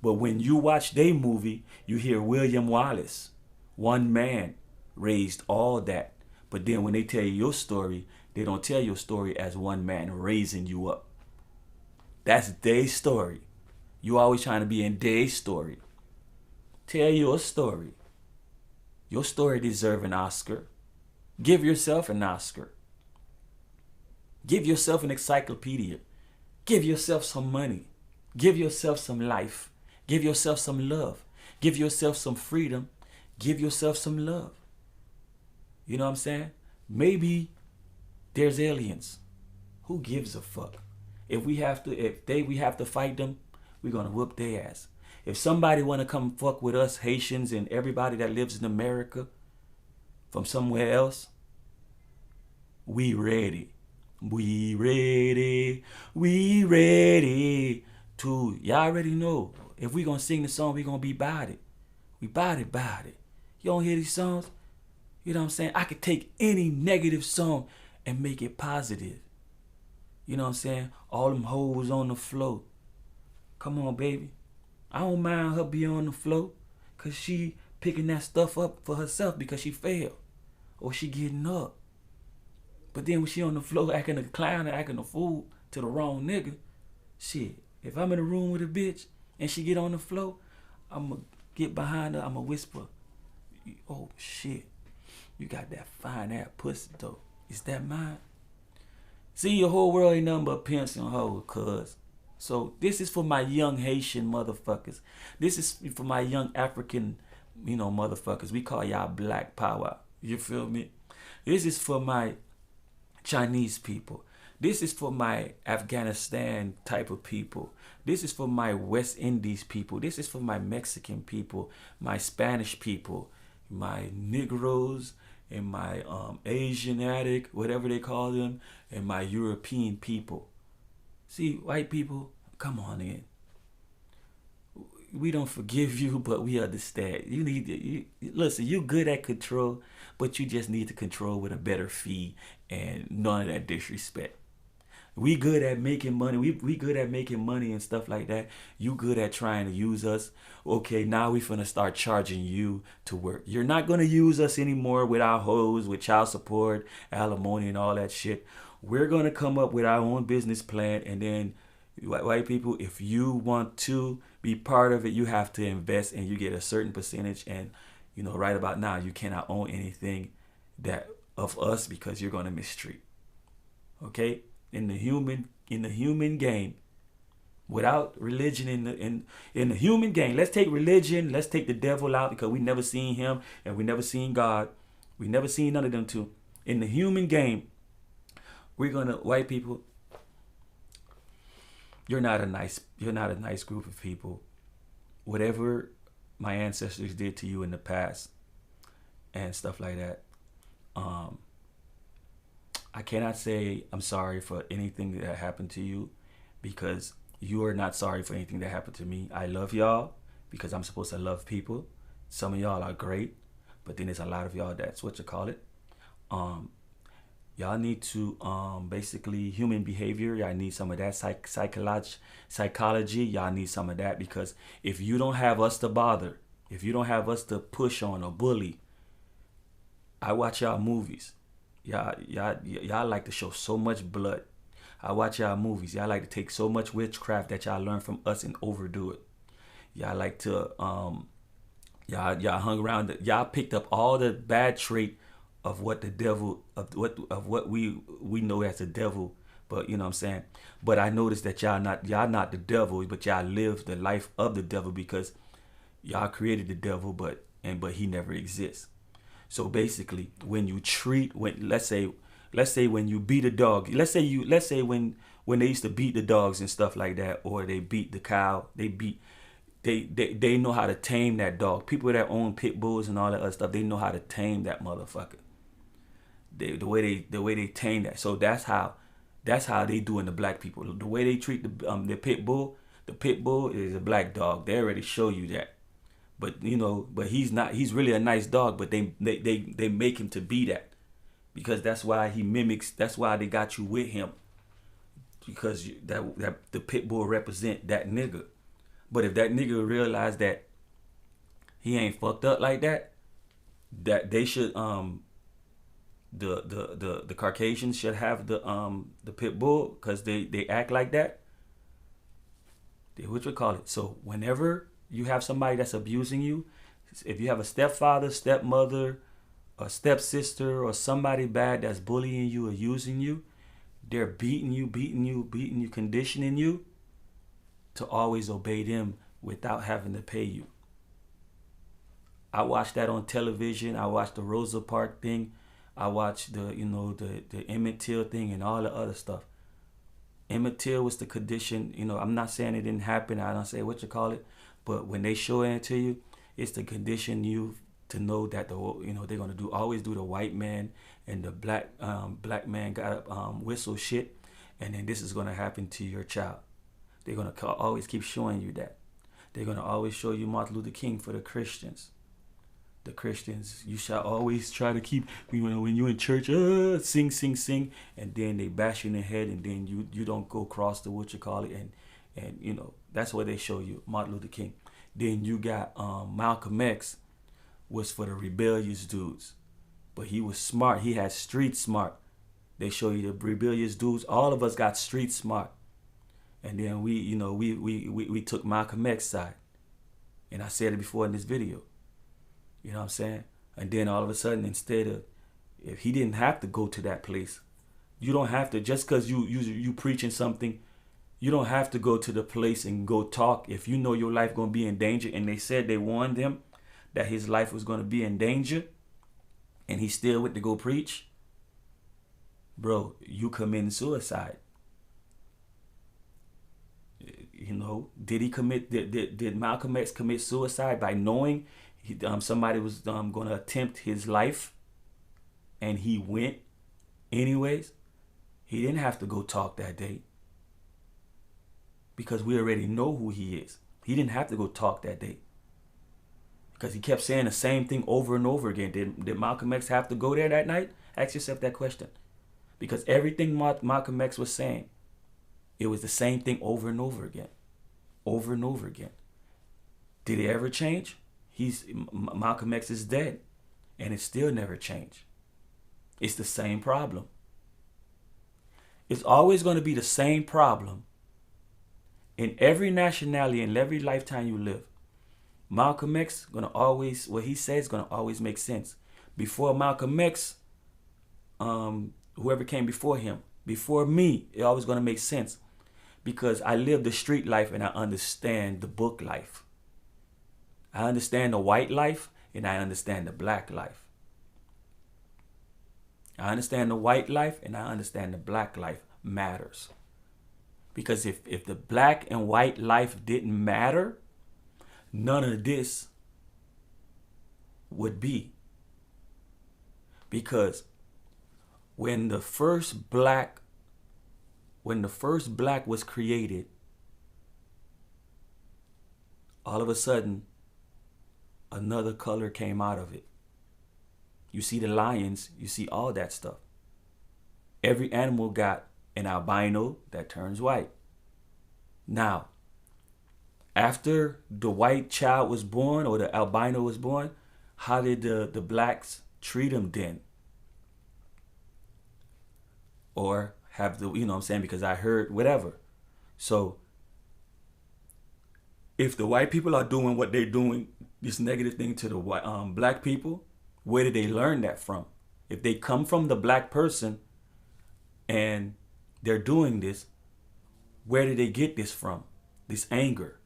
But when you watch their movie, you hear William Wallace. One man raised all that. But then when they tell you your story, they don't tell your story as one man raising you up. That's their story. You always trying to be in their story. Tell your story. Your story deserves an Oscar. Give yourself an Oscar. Give yourself an encyclopedia. Give yourself some money. Give yourself some life. Give yourself some love. Give yourself some freedom. Give yourself some love. You know what I'm saying? Maybe there's aliens. Who gives a fuck? If we have to fight them, we're gonna whoop their ass. If somebody wanna come fuck with us Haitians and everybody that lives in America from somewhere else, we ready. We ready. We ready to. Y'all already know. If we gonna sing the song, we gonna be about it. We about it. You don't hear these songs? You know what I'm saying? I could take any negative song and make it positive. You know what I'm saying? All them hoes on the floor. Come on, baby. I don't mind her being on the floor because she picking that stuff up for herself because she failed. Or she getting up. But then when she on the floor acting a clown and acting a fool to the wrong nigga, shit, if I'm in a room with a bitch and she get on the floor, I'm going to get behind her, I'm going to whisper, oh shit, you got that fine ass pussy though. Is that mine? See, your whole world ain't nothing but pimps and hoes, cuz. So this is for my young Haitian motherfuckers. This is for my young African, motherfuckers. We call y'all black power. You feel me? This is for my Chinese people. This is for my Afghanistan type of people. This is for my West Indies people. This is for my Mexican people, my Spanish people, my Negroes, and my Asiatic, whatever they call them, and my European people. See, white people, come on in. We don't forgive you, but we understand. Listen, you good at control, but you just need to control with a better fee and none of that disrespect. We good at making money. We good at making money and stuff like that. You good at trying to use us. Okay, now we finna start charging you to work. You're not gonna use us anymore with our hoes, with child support, alimony, and all that shit. We're gonna come up with our own business plan, and then white people, if you want to be part of it, you have to invest and you get a certain percentage. And right about now, you cannot own anything that of us because you're gonna mistreat. Okay, in the human game, without religion in the human game, let's take religion, let's take the devil out because we never seen him and we never seen God, we never seen none of them two. In the human game, white people, you're not a nice group of people. Whatever my ancestors did to you in the past and stuff like that, um, I cannot say I'm sorry for anything that happened to you because you are not sorry for anything that happened to me. I love y'all because I'm supposed to love people. Some of y'all are great, but then there's a lot of y'all that's what you call it. Um, y'all need to basically human behavior. Y'all need some of that psychology. Y'all need some of that because if you don't have us to bother, if you don't have us to push on or bully, I watch y'all movies. Y'all like to show so much blood. I watch y'all movies. Y'all like to take so much witchcraft that y'all learn from us and overdo it. Y'all like to y'all hung around. Y'all picked up all the bad trait of what the devil of what we know as the devil. But you know what I'm saying. But I noticed that y'all not the devil, but y'all live the life of the devil because y'all created the devil, but he never exists. So basically, when you treat when let's say when you beat a dog, let's say when they used to beat the dogs and stuff like that, or they beat the cow, they know how to tame that dog. People that own pit bulls and all that other stuff, they know how to tame that motherfucker. The way they tame that. So that's how they do in the black people. The way they treat the pit bull, is a black dog. They already show you that. But you know, but he's not. He's really a nice dog. But they make him to be that because that's why he mimics. That's why they got you with him because that the pit bull represent that nigga. But if that nigga realize that he ain't fucked up like that, that they should the Caucasians should have the pit bull because they act like that. What you call it? So whenever you have somebody that's abusing you, if you have a stepfather, stepmother, a stepsister, or somebody bad that's bullying you or using you, they're beating you, conditioning you to always obey them without having to pay you. I watched that on television. I watched the Rosa Parks thing. I watched the Emmett Till thing and all the other stuff. Emmett Till was the condition. I'm not saying it didn't happen. I don't say what you call it. But when they show it to you, it's to condition you to know that they're gonna always do the white man and the black man got whistle shit, and then this is gonna happen to your child. They're gonna always keep showing you that. They're gonna always show you Martin Luther King for the Christians. The Christians, you shall always try to keep when you're in church, sing, sing, sing, and then they bash you in the head, and then you don't go across the what you call it, and that's what they show you, Martin Luther King. Then you got Malcolm X was for the rebellious dudes, but he was smart. He had street smart. They show you the rebellious dudes. All of us got street smart, and then we took Malcolm X side, and I said it before in this video. You know what I'm saying? And then all of a sudden, instead of if he didn't have to go to that place, you don't have to just because you preaching something. You don't have to go to the place and go talk if you know your life going to be in danger. And they said they warned him that his life was going to be in danger. And he still went to go preach. Bro, you committing suicide. Did he commit? Did Malcolm X commit suicide by knowing somebody was going to attempt his life? And he went anyways. He didn't have to go talk that day. Because we already know who he is. He didn't have to go talk that day. Because he kept saying the same thing over and over again. Did Malcolm X have to go there that night? Ask yourself that question. Because everything Malcolm X was saying, it was the same thing over and over again. Over and over again. Did it ever change? Malcolm X is dead. And it still never changed. It's the same problem. It's always going to be the same problem. In every nationality, in every lifetime you live, Malcolm X what he says is gonna always make sense. Before Malcolm X, whoever came before him, before me, it always gonna make sense because I live the street life and I understand the book life. I understand the white life and I understand the black life. I understand the white life and I understand the black life matters. Because if the black and white life didn't matter, none of this would be. Because when the first black was created, all of a sudden another color came out of it. You see the lions, you see all that stuff. Every animal got an albino that turns white. Now, after the white child was born or the albino was born, how did the blacks treat him then? Or have the, you know what I'm saying? Because I heard whatever. So if the white people are doing what they're doing, this negative thing to the black people, where did they learn that from? If they come from the black person and they're doing this, where did they get this from? This anger.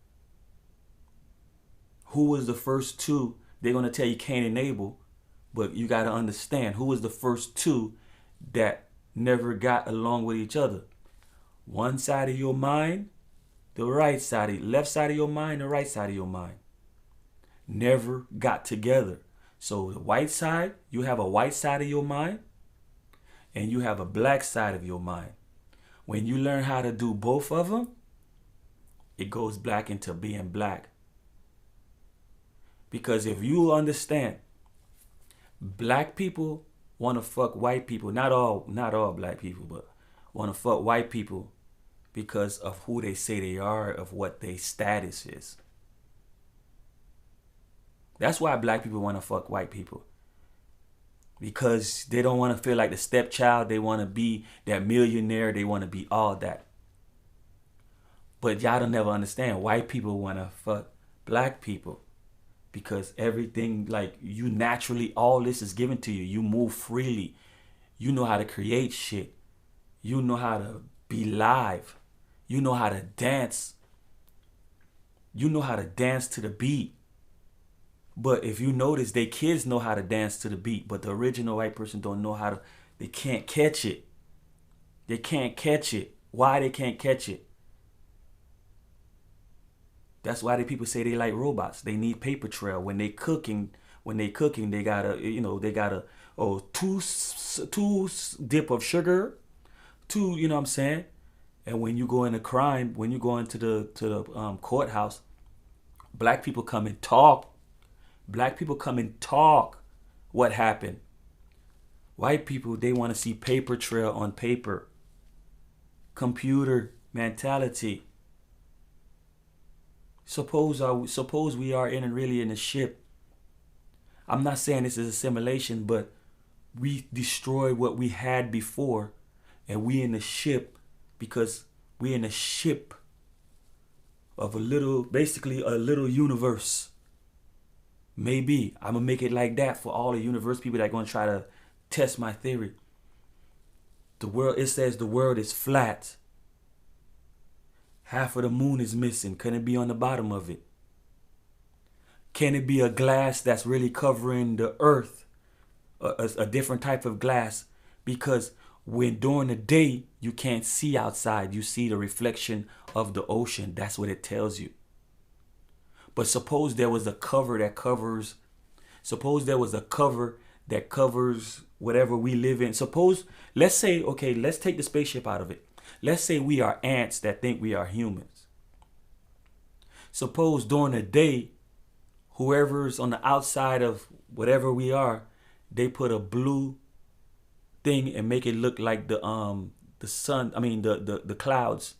Who was the first two? They're going to tell you Cain and Abel, but you got to understand who was the first two that never got along with each other. One side of your mind, the right side, left side of your mind, the right side of your mind. Never got together. So the white side, you have a white side of your mind and you have a black side of your mind. When you learn how to do both of them, it goes black into being black. Because if you understand, black people want to fuck white people, not all black people, but want to fuck white people because of who they say they are, of what their status is. That's why black people want to fuck white people. Because they don't want to feel like the stepchild. They want to be that millionaire. They want to be all that. But y'all don't never understand. White people want to fuck black people. Because everything, like, you naturally, all this is given to you. You move freely. You know how to create shit. You know how to be live. You know how to dance. You know how to dance to the beat. But if you notice, they kids know how to dance to the beat, but the original white person don't know how to, they can't catch it. They can't catch it. Why they can't catch it? That's why the people say they like robots. They need paper trail. When they cooking, they gotta, they gotta, two dip of sugar, two, you know what I'm saying? And when you go into crime, when you go into the courthouse, black people come and talk. Black people come and talk what happened. White people, they want to see paper trail on paper. Computer mentality. Suppose we are really in a ship. I'm not saying this is a simulation, but we destroy what we had before, and we in the ship because we in a ship of basically a little universe. Maybe I'm gonna make it like that for all the universe people that are gonna try to test my theory. It says the world is flat. Half of the moon is missing. Can it be on the bottom of it? Can it be a glass that's really covering the earth? A different type of glass? Because when during the day you can't see outside, you see the reflection of the ocean. That's what it tells you. But suppose there was a cover that covers whatever we live in. Let's say, okay, let's take the spaceship out of it. Let's say we are ants that think we are humans. Suppose during the day, whoever's on the outside of whatever we are, they put a blue thing and make it look like the sun, the clouds.